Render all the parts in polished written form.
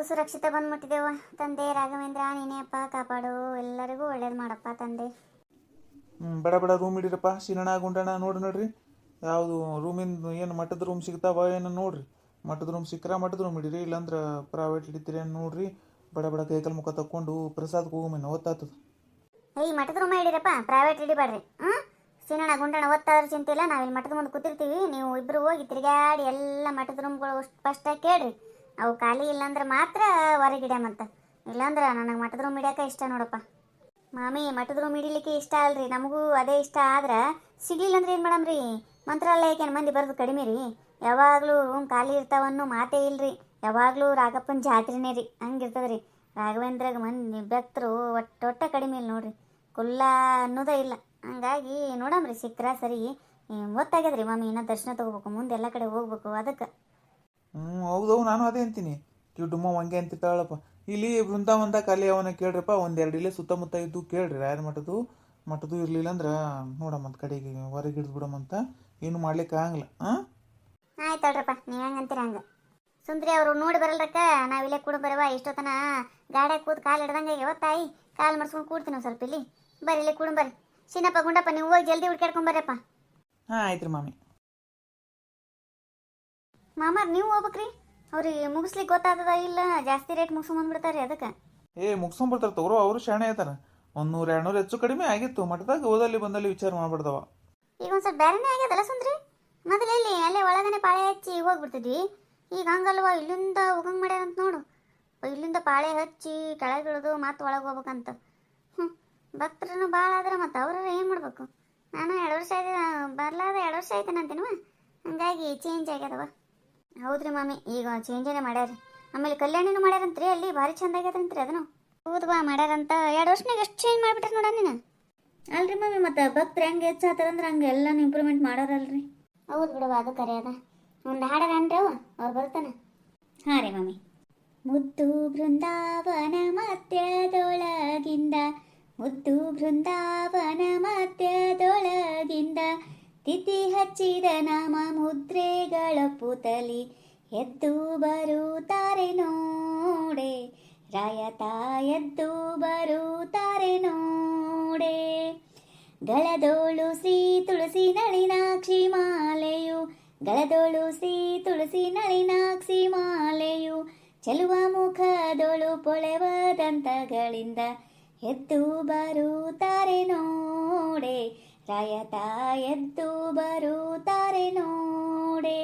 ಸುರಕ್ಷಿತ ಬಂದ್ಬಿಟ್ಟಿದ್ದೇವ. ತಂದೆ ರಾಘವೇಂದ್ರ ನೀನೇ ಅಪ್ಪ ಕಾಪಾಡು, ಎಲ್ಲರಿಗೂ ಒಳ್ಳೇದು ಮಾಡಪ್ಪ ತಂದೆ. ಬಡ ಬಡ ರೂಮ್ ಇಡಿರಪ್ಪ. ಶಿರಣ ಗುಂಡಣ ನೋಡ್ರಿ ಯಾವುದು ರೂಮಿಂದ ಏನು ಮಠದ ರೂಮ್ ಸಿಗ್ತಾವ ಏನು ನೋಡ್ರಿ. ಮಠದ ರೂಮ್ ಸಿಕ್ಕರ ಮಠದ ರೂಮ್ ಇಡಿರಿ, ಇಲ್ಲಾಂದ್ರೆ ಪ್ರೈವೇಟ್ ಹಿಡಿತೀರಿ ಏನು ನೋಡ್ರಿ. ಬಡ ಬಡ ಕೈಕಲ್ ಮುಖ ತಕ್ಕೊಂಡು ಪ್ರಸಾದಕ್ಕೆ ಹೋಗುಮೇನು ಓದ್ತಾತದ. ಈ ಮಠದ ರೂಮ ಇಡಿರಪ್ಪ, ಪ್ರೈವೇಟ್ ಇಡಿಬೇಡ್ರಿ. ಸಿನಣ ಗುಂಡಣ ಓದ್ತಾದ್ರ ಚಿಂತೆ ಇಲ್ಲ, ನಾವಿಲ್ಲಿ ಮಠದ ಮುಂದೆ ಕೂತಿರ್ತೀವಿ. ನೀವು ಇಬ್ರು ಹೋಗಿ ತಿರುಗಾಡಿ ಎಲ್ಲ ಮಠದ ರೂಮ್ಗಳು ಫಸ್ಟಾಗಿ ಕೇಳ್ರಿ. ಅವು ಖಾಲಿ ಇಲ್ಲಾಂದ್ರೆ ಮಾತ್ರ ಹೊರಗಿಡ್ಯಾಮಂತ, ಇಲ್ಲಾಂದ್ರೆ ನನಗೆ ಮಠದ ರೂಮ್ ಹಿಡಿಯೋಕೆ ಇಷ್ಟ ನೋಡಪ್ಪ. ಮಾಮಿ ಮಠದ ರೂಮ್ ಹಿಡಿಲಿಕ್ಕೆ ಇಷ್ಟ ಅಲ್ರಿ, ನಮಗೂ ಅದೇ ಇಷ್ಟ. ಆದ್ರೆ ಸಿಗ್ಲಿಲ್ಲ ಅಂದ್ರೆ ಏನು ಮಾಡಮ್ರಿ? ಮಂತ್ರಾಲಯಕ್ಕೆ ಮಂದಿ ಬರೋದು ಕಡಿಮೆ ರೀ. ಯಾವಾಗಲೂ ರೂಮ್ ಖಾಲಿ ಇರ್ತಾವನ್ನೋ ಮಾತೇ ಇಲ್ರಿ. ಯಾವಾಗಲೂ ರಾಘಪ್ಪನ ಜಾತ್ರೆನೇ ರೀ, ಹಂಗಿರ್ತದ್ರಿ. ರಾಘವೇಂದ್ರಾಗ ಮಂದಿ ಭಕ್ತರು ಒಟ್ಟ ಕಡಿಮೆ ಇಲ್ಲ ನೋಡ್ರಿ, ಕುಲ್ಲ ಅನ್ನೋದೇ ಇಲ್ಲ. ಹಂಗಾಗಿ ನೋಡಮ್ರಿ ಸಿಕ್ಕರ ಸರಿ. ಗೊತ್ತಾಗ್ಯದ್ರಿ ಮಾಮಿ, ಇನ್ನೂ ದರ್ಶನ ತೊಗೋಬೇಕು, ಮುಂದೆ ಎಲ್ಲ ಕಡೆ ಹೋಗ್ಬೇಕು ಅದಕ್ಕೆ. ಹೌದವು, ನಾನು ಅದೇ ಅಂತೀನಿ. ಕಿವುಡುಮ್ಮ ಹಂಗೆ ಅಂತಿರ್ತಾಳಪ್ಪ. ಇಲ್ಲಿ ಬೃಂದಾವನದ ಖಾಲಿ ಅವನ ಕೇಳ್ರಪ್ಪ, ಒಂದೆರಡು ಇಲ್ಲೇ ಸುತ್ತಮುತ್ತ ಇದ್ದು ಕೇಳ್ರಿ. ರಾಯರ ಮಠದ್ದು ಇರಲಿಲ್ಲ ಅಂದ್ರೆ ನೋಡಮ್ಮಂತ ಕಡೆಗೆ ಹೊರಗೆ ಹಿಡಿದು ಬಿಡಮ್ಮಂತ. ಏನು ಮಾಡ್ಲಿಕ್ಕೆ ಆಗಲ್ಲ. ಆಯ್ತು ಅಲ್ರಪ್ಪ, ನೀವು ಹೆಂಗೆ ಅಂತೀರ ಹಂಗೆ. ಸುಂದ್ರಿ ಅವರು ನೋಡಿ ಬರಲ್ರಕ್ಕ, ನಾವಿಲ್ಲೇ ಕೂಡ ಬರವ. ಇಷ್ಟೊತ್ತನ ಗಾಡ್ಯಾಗ ಕೂತ್ ಕಾಲು ಹಿಡ್ದಂಗೆ ಯಾವತ್ತಾಯಿ ಕಾಲು ಮರ್ಸ್ಕೊಂಡು ಕೂಡ್ತೀನಿ ಸ್ವಲ್ಪ ಇಲ್ಲಿ. ಬರ್ರಿ ಇಲ್ಲಿ ಕೂಡ ಬರ್ರಿ. ಚಿನ್ನಪ್ಪ ಗುಂಡಪ್ಪ ನೀವು ಹೋಗಿ ಜಲ್ದಿ ಹುಡ್ಕಾಡ್ಕೊಂಬರ್ರಪ್ಪ. ಆಯ್ತು ರೀ ಮಾಮಿ. ಮಾಮಾರ್ ನೀವು ಹೋಗ್ಬೇಕ್ರಿ, ಅವ್ರಿಗೆ ಮುಗಿಸ್ಲಿಕ್ಕೆ ಗೊತ್ತಾಗ್ತದ ಇಲ್ಲ, ಜಾಸ್ತಿ ರೇಟ್ ಮುಗಿಸ್ಕೊಂಬಂದ್ಬಿಡ್ತಾರೆ ಅದಕ್ಕೆ. ಮುಗಿಸ್ಕೊಂಡ್ಬಿಡ್ತಾರೆ ತಗೋರು, ಅವರು ಶಾಣೆ ಆಯ್ತಾರ. 100-200 ಹೆಚ್ಚು ಕಡಿಮೆ ಆಗಿತ್ತು ಮಠದಾಗ, ಓದಲ್ಲಿ ಬಂದಲ್ಲಿ ವಿಚಾರ ಮಾಡ್ಬಿಡ್ದವ. ಈಗ ಒಂದು ಸ್ವಲ್ಪ ಬೇರೆನೇ ಆಗ್ಯದಲ್ಲ ಸುಂದ್ರಿ. ಮೊದಲೆಲ್ಲಿ ಅಲ್ಲೇ ಒಳಗನೆ ಪಾಳೆ ಹಚ್ಚಿ ಹೋಗ್ಬಿಡ್ತಿದ್ವಿ, ಈಗ ಹಂಗಲ್ವ ಇಲ್ಲಿಂದ ಹೋಗಂಗೆ ಮಾಡ್ಯಾರಂತ ನೋಡು. ಇಲ್ಲಿಂದ ಪಾಳೆ ಹಚ್ಚಿ ಕೆಳಗಿಳಿದು ಮತ್ತೆ ಒಳಗೆ ಹೋಗ್ಬೇಕಂತ. ಭಕ್ತರನ್ನು ಭಾಳ ಆದ್ರೆ ಮತ್ತೆ ಅವ್ರ ಏನು ಮಾಡ್ಬೇಕು? ನಾನು 2 ವರ್ಷ ಆಯ್ತು ಬರ್ಲಾದ, 2 ವರ್ಷ ಆಯ್ತಾನಂತೇನುವ, ಹಂಗಾಗಿ ಚೇಂಜ್ ಆಗ್ಯದವ. ಹೌದ್ರಿ ಮಾಮಿ, ಈಗ ಚೇಂಜನೇ ಮಾಡ್ಯಾರಿ. ಆಮೇಲೆ ಕಲ್ಯಾಣಿನೂ ಮಾಡ್ಯಾರಂತ್ರಿ, ಅಲ್ಲಿ ಭಾರಿ ಚಂದ ಆಗ್ಯದಂತ್ರಿ ಅದನ್ನು. ಹೌದು ಬಾ ಮಾಡ್ಯಾರಂತ. 2 ವರ್ಷನಾಗ ಎಷ್ಟು ಚೇಂಜ್ ಮಾಡಿಬಿಟ್ರೆ ನೋಡ ನೀನು. ಅಲ್ರಿ ಮಾಮಿ, ಮತ್ತೆ ಭಕ್ತರು ಹೆಂಗೆ ಹೆಚ್ಚಾಗ್ತದಂದ್ರೆ ಹಂಗೆ ಎಲ್ಲನೂ ಇಂಪ್ರೂವ್ಮೆಂಟ್ ಮಾಡೋರಲ್ರಿ. ಹೌದು ಬಿಡವ, ಅದು ಕರೆ ಅದ. ಒಂದು ಹಾಡರನ್ರಿ ಅವ್ರು ಬರ್ತಾನೆ. ಹಾಂ ರೀ ಮಾಮಿ. ಮುದ್ದು ಬೃಂದಾವನ ಮಧ್ಯದೊಳಗಿಂದ, ಮುದ್ದು ಬೃಂದಾವನ ಮಧ್ಯದೊಳಗಿಂದ, ತಿಥಿ ಹಚ್ಚಿದ ನಾಮ ಮುದ್ರೆಗಳ ಪುತಲಿ ಎದ್ದು ಬರುತ್ತಾರೆ ನೋಡೆ, ರಾಯತ ಎದ್ದು ಬರುತ್ತಾರೆ ನೋಡೆ. ಗಳದೋಳು ಶ್ರೀ ತುಳಸಿ ನಳಿನಾಕ್ಷಿ ಮಾಲೆಯು, ಗಳದೋಳು ಶ್ರೀ ತುಳಸಿ ನಳಿನಾಕ್ಷಿ ಮಾಲೆಯು, ಚೆಲುವ ಮುಖದೋಳು ಪೊಳೆವ ದಂತಗಳಿಂದ ಎದ್ದು ಬರುತ್ತಾರೆ ನೋಡೆ, ರಾಯತ ಎದ್ದು ಬರುತ್ತಾರೆ ನೋಡೆ.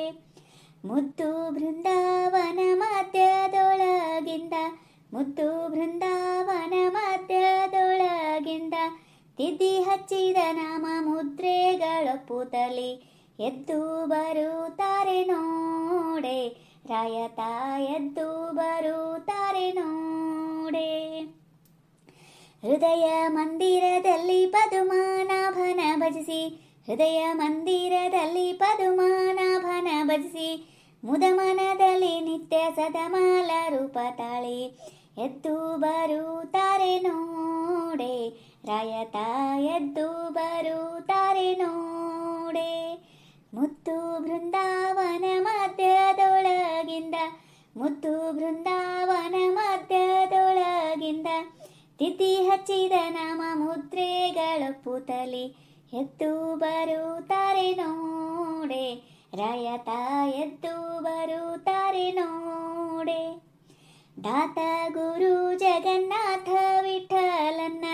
ಮುದ್ದು ಬೃಂದಾವನ ಮಧ್ಯದೊಳಗಿಂದ, ಮುದ್ದು ಬೃಂದಾವನ ಮಧ್ಯದೊಳಗಿಂದ, ತಿಥಿ ಹಚ್ಚಿದ ನಾಮ ಮುದ್ರೆಗಳ ಪುತಲಿ ಎದ್ದು ಬರುತ್ತಾರೆ ನೋಡೆ, ರಾಯತ ಎದ್ದು ಬರುತ್ತಾರೆ ನೋಡೆ. ಹೃದಯ ಮಂದಿರದಲ್ಲಿ ಪದುಮಾನಾಭನ ಭಜಿಸಿ, ಹೃದಯ ಮಂದಿರದಲ್ಲಿ ಪದುಮಾನಾಭನ ಭಜಿಸಿ, ಮುದಮನದಲ್ಲಿ ನಿತ್ಯ ಸದಮಾಲ ರೂಪ ತಾಳಿ ಎದ್ದು ಬರುತ್ತಾರೆ ನೋಡೆ, ರಾಯತ ಎದ್ದು ಬರುತ್ತಾರೆ ನೋಡೆ. ಮುದ್ದು ಬೃಂದಾವನ ಮಧ್ಯದೊಳಗಿಂದ, ಮುದ್ದು ಬೃಂದಾವನ ಮಧ್ಯದೊಳಗಿಂದ, ತಿಥಿ ಹಚ್ಚಿದ ನಾಮ ಮುದ್ರೆಗಳ ಪುತಲಿ ಎದ್ದು ಬರುತ್ತಾರೆ ನೋಡೆ, ರಾಯತ ಎದ್ದು ಬರುತ್ತಾರೆ ನೋಡೆ. ದಾತ ಗುರು ಜಗನ್ನಾಥ ವಿಠಲನ್ನ,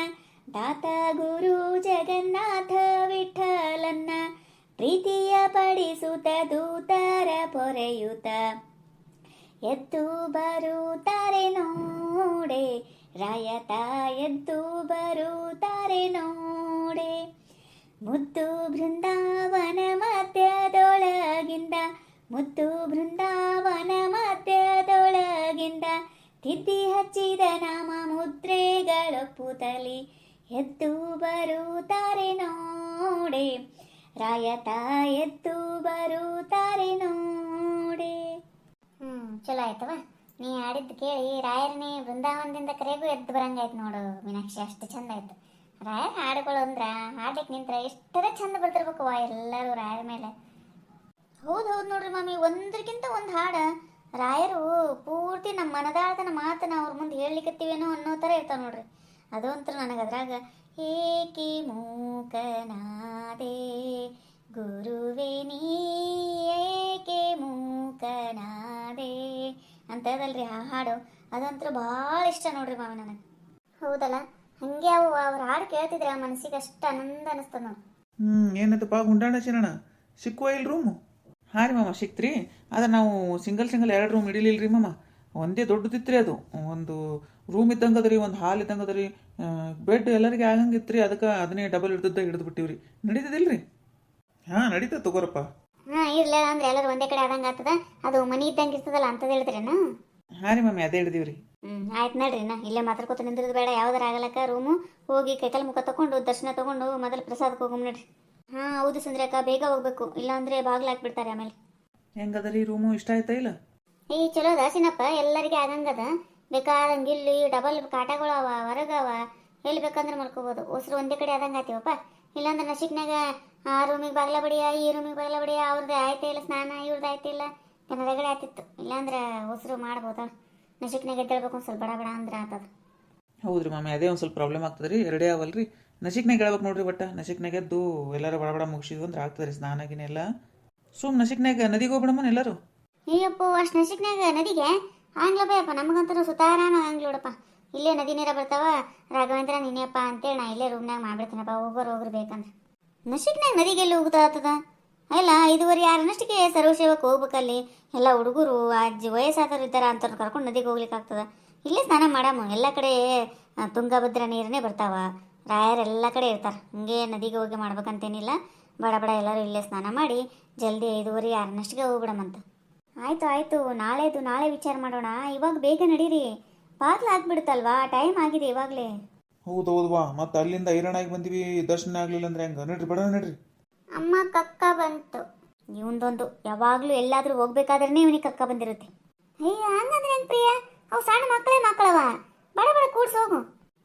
ದಾತ ಗುರು ಜಗನ್ನಾಥ ವಿಠಲನ್ನ, ಪ್ರೀತಿಯ ಪಡಿಸುತ್ತ ದೂತರ ಪೊರೆಯುತ್ತ ಎದ್ದು ಬರುತ್ತಾರೆ ನೋಡೆ, ರಾಯತ ಎದ್ದು ಬರುತ್ತಾರೆ ನೋಡೆ. ಮುದ್ದು ಬೃಂದಾವನ ಮಧ್ಯದೊಳಗಿಂದ, ಮುದ್ದು ಬೃಂದಾವನ ಮಧ್ಯದೊಳಗಿಂದ, ತಿಥಿ ಹಚ್ಚಿದ ನಾಮ ಮುದ್ರೆಗಳ ಪುತಲಿ ಎದ್ದು ಬರುತ್ತಾರೆ ನೋಡೆ, ರಾಯತ ಎದ್ದು ಬರುತ್ತಾರೆ ನೋಡೆ. ಚಲೋ ಆಯ್ತವ, ನೀ ಆಡಿದ್ದು ಕೇಳಿ ರಾಯರನೇ ಬೃಂದಾವನದಿಂದ ಕರೆಗೂ ಎದ್ದು ಬರಂಗಾಯ್ತು ನೋಡು ಮೀನಾಕ್ಷಿ, ಅಷ್ಟು ಚಂದ ಆಯ್ತು. ರಾಯರ ಹಾಡುಗಳು ಅಂದ್ರೆ ಹಾಡ್ಲಿಕ್ಕೆ ನಿಂತ್ರೆ ಎಷ್ಟರ ಚಂದ ಬರ್ತಿರ್ಬೇಕು ಎಲ್ಲರೂ ರಾಯರ ಮೇಲೆ. ಹೌದು ನೋಡ್ರಿ ಮಾಮಿ, ಒಂದ್ರಕ್ಕಿಂತ ಒಂದು ಹಾಡು ರಾಯರು ಪೂರ್ತಿ ನಮ್ಮ ಮನದಾಳತನ ಮಾತನ್ನ ಅವ್ರ ಮುಂದೆ ಹೇಳಲಿಕ್ಕತ್ತೀವೇನೋ ಅನ್ನೋ ಥರ ಇರ್ತಾವೆ ನೋಡ್ರಿ. ಅದು ಅಂತೂ ನನಗೆ ಅದ್ರಾಗ ಏಕೆ ಮೂಕನಾದೆ ಗುರುವೇ ನೀ ಏಕೆ ಮೂಕನಾದೆ ಅಂತದಲ್ರಿ ಆ ಹಾಡು, ಅದಂತೂ ಭಾಳ ಇಷ್ಟ ನೋಡ್ರಿ ಮಾವ ನನಗೆ. ಹೌದಲ್ಲ, ಹಂಗೆ ಅವು ಅವ್ರ ಹಾಡು ಕೇಳ್ತಿದ್ರೆ ಆ ಮನಸ್ಸಿಗೆ ಅಷ್ಟು ಆನಂದ ಅನಿಸ್ತದ ನೋಡಿ. ಏನತ್ತಪ್ಪ ಗುಂಡಣ್ಣ ಚಿನ್ನಣ್ಣ ಸಿಕ್ಕುವ ಇಲ್ಲ ರೂಮು? ಹಾಂ ರೀ ಮಾಮ ಸಿಕ್ತ್ರಿ. ಆದರೆ ನಾವು ಸಿಂಗಲ್ 2 ರೂಮ್ ಹಿಡಿಲಿಲ್ಲ ರೀ ಮಾಮ. ಒಂದೇ ದೊಡ್ಡದಿತ್ತು ರೀ ಅದು. ಒಂದು ರೂಮ್ ಇದ್ದಂಗೆ ಅದ ರೀ, ಒಂದು ಹಾಲ್ ಇದ್ದಂಗೆ ಅದ ರೀ, ಬೆಡ್ ಎಲ್ಲರಿಗೆ ಆಗಂಗಿತ್ತು ರೀ. ಅದಕ್ಕೆ ಅದನ್ನೇ ಡಬಲ್ ಹಿಡಿದು ಬಿಟ್ಟಿವಿ ರೀ. ನಡೀತದಿಲ್ಲ ರೀ? ಹಾಂ ನಡೀತದೆ ತಗೋರಪ್ಪ. ಹಾಂ ಇರ್ಲಿಲ್ಲ ಅಂದ್ರೆ ಎಲ್ಲರೂ ಒಂದೇ ಕಡೆ ಆದಂಗೆ ಆಗ್ತದ. ಅದು ಮನೆ ಇದ್ದಂಗೆ ಇರ್ತದಲ್ಲ ಅಂತದ್ ಹೇಳ್ತೀರೇನ? ಹಾಂ ರೀ ಮಮ್ಮಿ ಅದೇ ಹಿಡಿದೀವಿ ರೀ. ಆಯ್ತು ನಡ್ರಿ, ಇಲ್ಲ ಮಾತಾಡ್ಕೊತ ನಿಂದ್ರದು ಬೇಡ. ಯಾವ್ದಾರ ಆಗಲಕ್ಕ ರೂಮು ಹೋಗಿ ಕೈಕಾಲು ಮುಖ ತಗೊಂಡು ದರ್ಶನ ತಗೊಂಡು ಮೊದಲು ಪ್ರಸಾದಕ್ಕೆ ಹೋಗಮ್ ನಡ್ರಿ. ಹಾಂ ಹೌದು ಸುಂದ್ರಕ್ಕ, ಬೇಗ ಹೋಗ್ಬೇಕು, ಇಲ್ಲಾಂದ್ರೆ ಬಾಗಿಲು ಹಾಕ್ಬಿಡ್ತಾರೆ ಆಮೇಲೆ. ಹೆಂಗದ ರೀ ರೂಮು? ಇಷ್ಟ ಆಯ್ತಾ ಇಲ್ಲ? ಈ ಚಲೋ ಅದ ಸಿನಪ್ಪ, ಎಲ್ಲರಿಗೆ ಆಗಂಗದ. ಬೇಕಾದಂಗೆ ಇಲ್ಲಿ ಡಬಲ್ ಕಾಟಗಳು ಅವ, ಹೊರಗವ, ಎಲ್ಲಿ ಬೇಕಂದ್ರೆ ಮಲ್ಕೋಬೋದು. ಉಸಿರು ಒಂದೇ ಕಡೆ ಆದಂಗೆ ಆತೀವಪ್ಪ. ಇಲ್ಲಾಂದ್ರೆ ನಶಿಕ್ನಾಗ ಆ ರೂಮಿಗೆ ಬಾಗ್ಲ ಬಡಿಯ, ಈ ರೂಮಿಗೆ ಬಾಗ್ಲ ಬಡಿಯ, ಅವ್ರದ್ದು ಆಯ್ತಾ ಇಲ್ಲ ಸ್ನಾನ, ಇವ್ರದ್ದು ಆಯ್ತಾ ಇಲ್ಲ ಕನ್ನಡಗಡೆ ಆತಿತ್ತು. ಇಲ್ಲಾಂದ್ರೆ ಉಸಿರು ಮಾಡ್ಬೋದ. ನಶಿಕ್ನಾಗ ಎದ್ದೇಳ್ಬೇಕು ಒಂದು ಸ್ವಲ್ಪ ಬಡ ಅಂದ್ರೆ ಆತದ. ಹೌದ್ರಿ ಮಾಮಿ, ಅದೇ ಒಂದು ಸ್ವಲ್ಪ ಪ್ರಾಬ್ಲಮ್ ಆಗ್ತದೆ ರೀ. ಎರಡೇ ಅವಲ್ರಿ. ನಶಿಕ್ನಾಗ ಹೇಳ್ಬೇಕು ನೋಡ್ರಿ. ಬಟ್ ನಶಿಕ್ನಾಗ ಎದ್ದು ಎಲ್ಲರೂ ಬಡ ಮುಗಿಸಿದ್ವು ಅಂದ್ರೆ ಆಗ್ತದೆ ರೀ ಸ್ನಾನಾಗಿನೆಲ್ಲ. ಸುಮ್ ನಶಿಕ್ನಾಗ ನದಿಗೆ ಹೋಗ್ಬಿಡಮ್ಮನ ಎಲ್ಲರೂ. ಅಯ್ಯಪ್ಪ, ಅಷ್ಟು ನಶಿಕ್ನಾಗ ನದಿಗೆ ಆಗ್ಲ ಬಯಪ್ಪ. ನಮಗಂತೂ ಸುತಾರಾಮ ಆಗಂಗಿಲ್ಲ ನೋಡಪ್ಪ. ಇಲ್ಲೇ ನದಿ ನೀರ ಬರ್ತಾವ. ರಾಘವೇಂದ್ರ ನೀನೇಪ್ಪ ಅಂತೇಳಿ ನಾ ಇಲ್ಲೇ ರೂಮ್ನಾಗ ಮಾಡ್ಬಿಡ್ತೀನಪ್ಪ. ಹೋಗ್ರು ಬೇಕಂದ್ರೆ ನಶಿಕ್ನಾಗ ನದಿಗೆ ಎಲ್ಲಿ ಹೋಗ್ತಾ ಆಗ್ತದ? ಎಲ್ಲ 5:30-6 ಸರ್ವಸೇವಕ್ಕೆ ಹೋಗ್ಬೇಕಲ್ಲಿ. ಎಲ್ಲ ಹುಡುಗರು ಅಜ್ಜಿ ವಯಸ್ಸಾದವ್ರು ಇದ್ದಾರೆ ಅಂತ ಕರ್ಕೊಂಡು ನದಿಗೆ ಹೋಗ್ಲಿಕ್ಕೆ ಆಗ್ತದ? ಇಲ್ಲೇ ಸ್ನಾನ ಮಾಡಮ್ಮ. ಎಲ್ಲ ಕಡೆ ತುಂಗಭದ್ರಾ ನೀರನ್ನೇ ಬರ್ತಾವ. ರಾಯರೆಲ್ಲ ಕಡೆ ಇರ್ತಾರೆ. ಹಂಗೆ ನದಿಗೆ ಹೋಗಿ ಮಾಡ್ಬೇಕಂತೇನಿಲ್ಲ. ಬಡ ಎಲ್ಲರೂ ಇಲ್ಲೇ ಸ್ನಾನ ಮಾಡಿ ಜಲ್ದಿ 5:30-6 ಹೋಗ್ಬಿಡಮಂತ. ಆಯಿತು ನಾಳೆ ವಿಚಾರ ಮಾಡೋಣ. ಇವಾಗ ಬೇಗ ನಡೀರಿ, ಬಾಗ್ಲು ಹಾಕ್ಬಿಡುತ್ತಲ್ವಾ, ಟೈಮ್ ಆಗಿದೆ ಇವಾಗಲೇ. ಹೌದೌದ್ವಾ, ಮತ್ತೆ ಅಲ್ಲಿಂದ ಹೈರಾಣಾಗಿ ಬಂದಿವಿ, ದರ್ಶನ ಆಗ್ಲಿಲ್ಲ ಅಂದ್ರೆ ಹೆಂಗ? ನಡ್ರಿ ಬಡ ನಡ್ರಿ. ಅಮ್ಮ ಕಕ್ಕ ಬಂತು. ಇವಂದೊಂದು ಯಾವಾಗಲೂ ಎಲ್ಲಾದರೂ ಹೋಗ್ಬೇಕಾದ್ರೆ ಇವನಿಗೆ ಕಕ್ಕ ಬಂದಿರುತ್ತೆ. ಹಂಗಂದ್ರೆ ಹೆಂಗ್ ಪ್ರಿಯ? ಅವು ಸಣ್ಣ ಮಕ್ಕಳವ. ಬಡ ಕೂಡ್ಸ್ ಹೋಗು.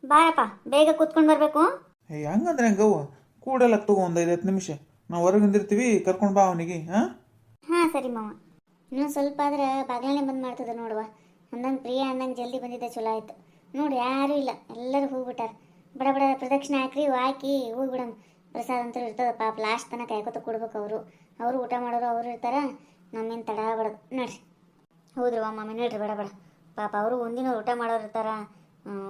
ಬಾರಪ್ಪ, ಬೇಗ ಕೂತ್ಕೊಂಡು ಬರ್ಬೇಕು. ಹಂಗಂದ್ರೆ ಹೆಂಗವ್ವ? ಕೂಡಲ್ಲ ತಗೋ, ಒಂದು 5-10 ನಿಮಿಷ ನಾವು ಹೊರಗೆ ನಿಂದಿರ್ತೀವಿ, ಕರ್ಕೊಂಡು ಬಾ ಅವನಿಗೆ. ಹಾಂ ಸರಿ ಮಾವ. ಇನ್ನೊಂದು ಸ್ವಲ್ಪ ಆದ್ರೆ ಬಾಗ್ಲನೇ ಬಂದ್ ಮಾಡ್ತದೆ ನೋಡುವ. ಅಂದಂಗೆ ಪ್ರಿಯ ಅಂದಂಗೆ ಜಲ್ದಿ ಬಂದಿದ್ದೆ, ಚಲೋ ಆಯ್ತು. ನೋಡಿ ಯಾರೂ ಇಲ್ಲ, ಎಲ್ಲರೂ ಹೋಗ್ಬಿಟ್ಟಾರ. ಬಡ ಪ್ರದಕ್ಷಿಣೆ ಹಾಕಿ ಹೋಗ್ಬಿಡಮ್. ಪ್ರಸಾದ ಅಂತೂ ಇರ್ತದೆ ಪಾಪ, ಲಾಸ್ಟ್ ತನಕ ಕಾಯ್ಕೊತ ಕೊಡ್ಬೇಕು. ಅವರು ಊಟ ಮಾಡೋರು ಅವರು ಇರ್ತಾರ. ನಮ್ಮೇನು ತಡ ಆಗ್ಬಾರ್ದು. ನಡ್ರಿ. ಹೌದ್ರಿ ಮಾಮಿ, ನಡ್ರಿ ಬಡ ಪಾಪ ಅವರು ಒಂದಿನ ಊಟ ಮಾಡೋರು ಇರ್ತಾರ.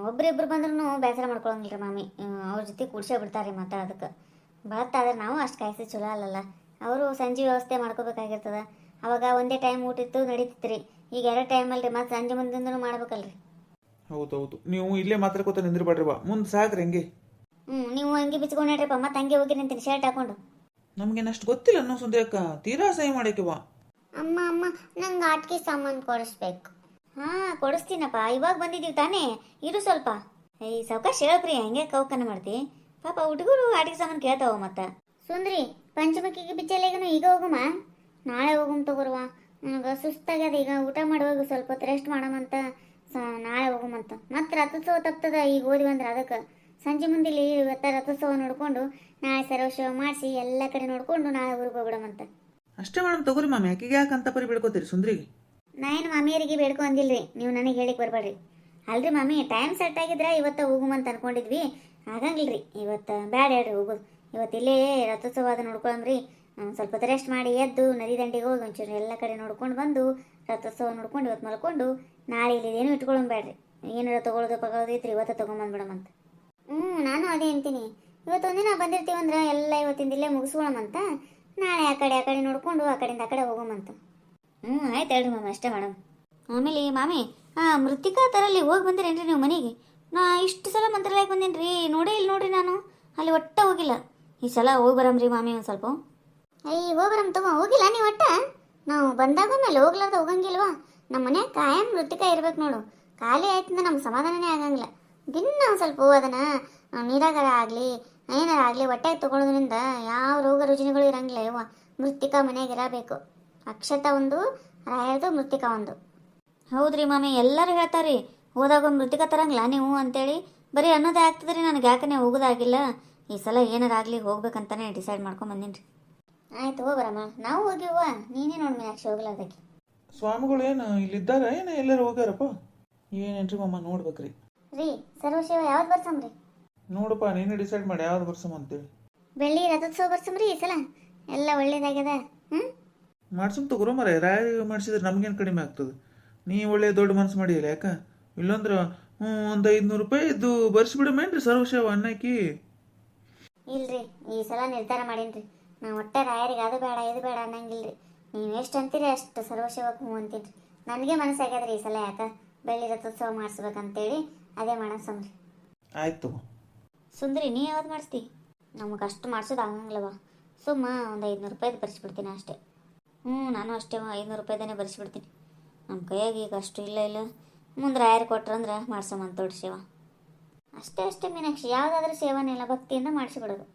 ಒಬ್ರಿಬ್ರು ಬಂದ್ರೂ ಬೇಸರ ಮಾಡ್ಕೊಳಂಗಿಲ್ಲ ರೀ ಮಾಮಿ. ಅವ್ರ ಜೊತೆ ಕೂಡ್ಸೇ ಬಿಡ್ತಾರೆ ಮತ್ತೆ. ಅದಕ್ಕೆ ಬತ್ತಾದ್ರೆ ನಾವು ಅಷ್ಟು ಕಾಯಿಸಿ ಚಲೋ ಅಲ್ಲಲ್ಲ. ಅವರು ಸಂಜೆ ವ್ಯವಸ್ಥೆ ಮಾಡ್ಕೋಬೇಕಾಗಿರ್ತದ. ಅವಾಗ ಒಂದೇ ಟೈಮ್ ಊಟ ಇತ್ತು ನಡೀತಿತ್ತು ರೀ. ಈಗ 2 ಟೈಮ್ ಅಲ್ರಿ, ಮತ್ತೆ ಸಂಜೆ ಮುಂದಿಂದನೂ ಮಾಡ್ಬೇಕಲ್ರಿ. ಹೌದೌದು, ನೀವು ಇಲ್ಲೇ ಮಾತಾಡ್ಕೊತ ನಿಂದ್ರಬೇಡ್ರಿ ಬಾ, ಮುಂದೆ ಸಾಕ್ರಿ ಹಂಗೆ. ನೀವು ಹಂಗೆ ಬಿಚ್ಕೊಂಡ್ರಿಪ್ಪ, ಮತ್ತೆ ಹಂಗೆ ಹೋಗಿ ನಿಂತೀನಿ ಶರ್ಟ್ ಹಾಕೊಂಡು. ನಮ್ಗೇನು ಅಷ್ಟು ಗೊತ್ತಿಲ್ಲ ಅನ್ನೋ ಸುಂದ್ರಕ್ಕ, ತೀರಾ ಸಹಿ ಮಾಡಕ್ಕೆ ಬಾ. ಅಮ್ಮ ನಂಗೆ ಆಟಿಕೆ ಸಾಮಾನು ಕೊಡಿಸ್ಬೇಕು. ಹಾಂ ಕೊಡಿಸ್ತೀನಪ್ಪ, ಇವಾಗ ಬಂದಿದ್ದೀವಿ ತಾನೇ, ಇರು ಸ್ವಲ್ಪ. ಸಾವಕಾಶ ಹೇಳ್ಪ್ರಿ, ಹಂಗೆ ಕೌಕನ ಮಾಡ್ತಿ. ಪಾಪ ಹುಡುಗರು ಆಟಿಕೆ ಸಾಮಾನು ಕೇಳ್ತಾವ. ಮತ್ತೆ ಸುಂದ್ರಿ, ಪಂಚಮಕ್ಕಿಗೆ ಬಿಚ್ಚಲೇಗನು ಈಗ ಹೋಗಮ್ಮ? ನಾಳೆ ಹೋಗಮ್ ತಗೋರುವ. ನನಗೆ ಸುಸ್ತಾಗ್ಯದ. ಈಗ ಊಟ ಮಾಡುವಾಗ ಸ್ವಲ್ಪ ಹೊತ್ತು ರೆಸ್ಟ್ ಮಾಡಮಂತ. ನಾಳೆ ಹೋಗಮಂತ. ಮತ್ತೆ ರಥೋತ್ಸವ ತಪ್ತದ ಈಗ ಓದಿವಂದ್ರೆ. ಅದಕ್ಕೆ ಸಂಜೆ ಮುಂದಿಲ್ಲಿ ಇವತ್ತ ರಥೋತ್ಸವ ನೋಡ್ಕೊಂಡು ನಾಳೆ ಸರ್ವಶೇವ ಮಾಡಿಸಿ ಎಲ್ಲ ಕಡೆ ನೋಡ್ಕೊಂಡು ನಾಳೆ ಊರಿಗೆ ಹೋಗ್ಬಿಡಮಂತ. ಅಷ್ಟೇ ಮೇಡಮ್ ತಗೋರಿ ಮಾಮಿ, ಯಾಕಿಗೆ ಯಾಕಂತ ಪರಿ ಬೇಡ್ಕೋತೀರಿ ಸುಂದ್ರಿಗೆ? ನಾ ಏನು ಮಾಮಿಯರಿಗೆ ಬೇಡ್ಕೊ ಅಂದಿಲ್ರಿ, ನೀವು ನನಗೆ ಹೇಳಿಕ್ ಬರ್ಬೇಡ್ರಿ. ಅಲ್ರಿ ಮಾಮಿ, ಟೈಮ್ ಸೆಟ್ ಆಗಿದ್ರೆ ಇವತ್ತು ಹೋಗುಮಂತ ಅನ್ಕೊಂಡಿದ್ವಿ. ಆಗಂಗಿಲ್ರಿ ಇವತ್ತು. ಬ್ಯಾಡ ಹೇಳ್ರಿ ಹೋಗೋದು. ಇವತ್ತು ಇಲ್ಲೇ ರಥೋತ್ಸವ ಅದು ನೋಡ್ಕೊಳಮ್ರಿ. ಸ್ವಲ್ಪ ಹೊತ್ತು ರೆಸ್ಟ್ ಮಾಡಿ ಎದ್ದು ನದಿ ದಂಡಿಗೆ ಹೋಗಿ ಒಂಚೂರು ಎಲ್ಲ ಕಡೆ ನೋಡ್ಕೊಂಡು ಬಂದು ರಥೋತ್ಸವ ನೋಡ್ಕೊಂಡು ಇವತ್ತು ಮಲ್ಕೊಂಡು ನಾಳೆ ಇಲ್ಲಿ ಏನು ಇಟ್ಕೊಳ್ಳೋಣ. ಏನಾರ ತೊಗೊಳೋದು ಇದ್ರಿ ಇವತ್ತು ತೊಗೊಂಬಂದ್ಬಿಡಮಂತ. ನಾನು ಅದೇ ಅಂತೀನಿ. ಇವತ್ತೊಂದಿನ ಬಂದಿರ್ತೀವಂದ್ರೆ ಎಲ್ಲ ಇವತ್ತಿಂದ ಇಲ್ಲೇ ಮುಗಿಸ್ಕೊಳಮಂತ. ನಾಳೆ ಆ ಕಡೆ ನೋಡ್ಕೊಂಡು ಆ ಕಡೆಯಿಂದ ಆ ಕಡೆ ಹೋಗೋಮಂತ. ಆಯ್ತು ಹೇಳ್ರಿ ಮಾಮಿ, ಅಷ್ಟೇ ಮೇಡಮ್. ಆಮೇಲೆ ಮಾಮಿ, ಮೃತ್ತಿಕಾ ತರಲ್ಲಿ ಹೋಗಿ ಬಂದಿರೇನ್ರಿ ನೀವು ಮನೆಗೆ? ನಾ ಇಷ್ಟು ಸಲ ಮಂತ್ರಾಲಯಕ್ಕೆ ಬಂದೇನ್ರಿ, ನೋಡೇ ಇಲ್ಲ ನೋಡ್ರಿ ನಾನು. ಅಲ್ಲಿ ಒಟ್ಟ ಹೋಗಿಲ್ಲ. ಈ ಸಲ ಹೋಗಿ ಬರಮ್ರಿ ಮಾಮಿ ಒಂದು ಸ್ವಲ್ಪ. ಹೋಗ್ಬರಮ್ ತಗೋ. ಹೋಗಿಲ್ಲ ನೀವು ಒಟ್ಟ? ನಾವು ಬಂದಾಗ ಮೇಲೆ ಹೋಗ್ಲಾರ್ದ ಹೋಗಂಗಿಲ್ವಾ? ನಮ್ಮ ಮನೆ ಕಾಯಂ ಮೃತ್ತಿಕಾ ಇರ್ಬೇಕು ನೋಡು. ಖಾಲಿ ಆಯ್ತಂದ್ರೆ ನಮ್ಗೆ ಸಮಾಧಾನನೇ ಆಗಂಗಿಲ್ಲ. ದಿನ ಒಂದು ಸ್ವಲ್ಪ ಅದನ್ನು ನೀರಾಗಾರ ಆಗಲಿ ಏನಾರ ಆಗಲಿ ಹೊಟ್ಟೆಗೆ ತೊಗೊಳೋದ್ರಿಂದ ಯಾವ ರೋಗ ರುಜಿನಗಳು ಇರಂಗಿಲ್ಲ. ಇವ ಮೃತ್ತಿಕಾ ಮನೆಯಾಗ ಇರಬೇಕು. ಅಕ್ಷತ ಒಂದು, ರಾಯರ್ದು, ಮೃತ್ತಿಕಾ ಒಂದು. ಹೌದ್ರಿ ಮಾಮಿ, ಎಲ್ಲರೂ ಹೇಳ್ತಾರ್ರಿ ಹೋದಾಗ ಮೃತ್ತಿಕಾ ತರಂಗಿಲ್ಲ ನೀವು ಅಂತೇಳಿ. ಬರೀ ಅನ್ನೋದೇ ಆಗ್ತದ್ರಿ. ನನಗೆ ಯಾಕನೇ ಹೋಗೋದಾಗಿಲ್ಲ. ಈ ಸಲ ಏನಾರಾಗಲಿ ಹೋಗ್ಬೇಕಂತಾನೆ ಡಿಸೈಡ್ ಮಾಡ್ಕೊಂಡು ಬಂದೀನಿ ರೀ. ಆಯ್ತು ಹೋಗ್ಬರಮ್ಮ. ನಾವು ಹೋಗಿವ, ನೀನೇ ನೋಡಿ ಮೀನಾಕ್ಷಿ ಹೋಗ್ಲಾರ್ದಕ್ಕೆ. ಸ್ವಾಮಿಗಳು ಏನು ಇಲ್ಲಿದ್ದಾರೆ ಏನು ಎಲ್ಲರೂ ಹೋಗ್ಯಾರಪ್ಪ? ಏನೇನ್ರಿ ಮಮ್ಮ ನೋಡ್ಬೇಕ್ರಿ. ರೀ ಸರ್ವಶಿವ ಯಾವ್ದು ಬರ್ಸಮ್ರಿ? ನೋಡಪ್ಪ ನೀನು ಡಿಸೈಡ್ ಮಾಡಿ ಯಾವ್ದು ಬರ್ಸಮ್ಮ ಅಂತೇಳಿ. ಬೆಳ್ಳಿ ರಥೋತ್ಸವ ಬರ್ಸಮ್ರಿ ಈ ಸಲ, ಎಲ್ಲ ಒಳ್ಳೇದಾಗ್ಯದ. ಮಾಡ್ಸಮ್ ತಗೋರೋ ಮರ, ರಾಯ ಮಾಡಿಸಿದ್ರೆ ನಮ್ಗೇನು ಕಡಿಮೆ ಆಗ್ತದೆ. ನೀ ಒಳ್ಳೆ ದೊಡ್ಡ ಮನಸ್ಸು ಮಾಡಿಯಲ್ಲ, ಯಾಕ ಇಲ್ಲಂದ್ರೆ ಒಂದು 500 ರೂಪಾಯಿ ಇದ್ದು ಬರ್ಸಿಬಿಡಮೇನ್ರಿ ಸರ್ವಶೇವ ಅನ್ನಕ್ಕೆ. ಇಲ್ರಿ ಈ ಸಲ ನಿರ್ಧಾರ ಮಾಡೀನ್ರಿ, ನಾ ಒಟ್ಟ ರಾಯರಿಗೆ ಅದು ಬೇಡ ಇದು ಬೇಡ ಅನ್ನಂಗಿಲ್ರಿ. ನೀವು ಎಷ್ಟು ಅಂತೀರಿ ಅಷ್ಟು ಸರ್ವಶಿವಕ್ಕೆ ಹ್ಞೂ ಅಂತೀನಿ. ನನಗೆ ಮನಸ್ಸಾಗ್ಯದ್ರಿ ಈ ಸಲ ಯಾಕೆ ಬೆಳ್ಳಿ ರಥೋತ್ಸವ ಮಾಡಿಸ್ಬೇಕಂತೇಳಿ ಅದೇ ಮಾಡಸಮ್ರಿ. ಆಯ್ತು. ಸುಂದರಿ ನೀ ಯಾವ್ದು ಮಾಡಿಸ್ತಿ? ನಮಗೆ ಅಷ್ಟು ಮಾಡ್ಸೋದು ಆಗಂಗಿಲ್ಲವ, ಸುಮ್ಮ ಒಂದು 500 ರೂಪಾಯಿದು ಬರ್ಸಿಬಿಡ್ತೀನಿ ಅಷ್ಟೇ. ನಾನು ಅಷ್ಟೇ 500 ರೂಪಾಯಿದೇ ಬರ್ಸಿಬಿಡ್ತೀನಿ. ನಮ್ಮ ಕೈಯಾಗ ಈಗ ಅಷ್ಟು ಇಲ್ಲ. ಮುಂದೆ ರಾಯರು ಕೊಟ್ರಂದ್ರೆ ಮಾಡ್ಸೋಮಂತ ದೊಡ್ಡ ಸೇವಾ. ಅಷ್ಟೇ ಮೀನಾಕ್ಷಿ, ಯಾವುದಾದ್ರೂ ಸೇವನೆ ಇಲ್ಲ, ಭಕ್ತಿಯಿಂದ ಮಾಡಿಸಿಬಿಡೋದು.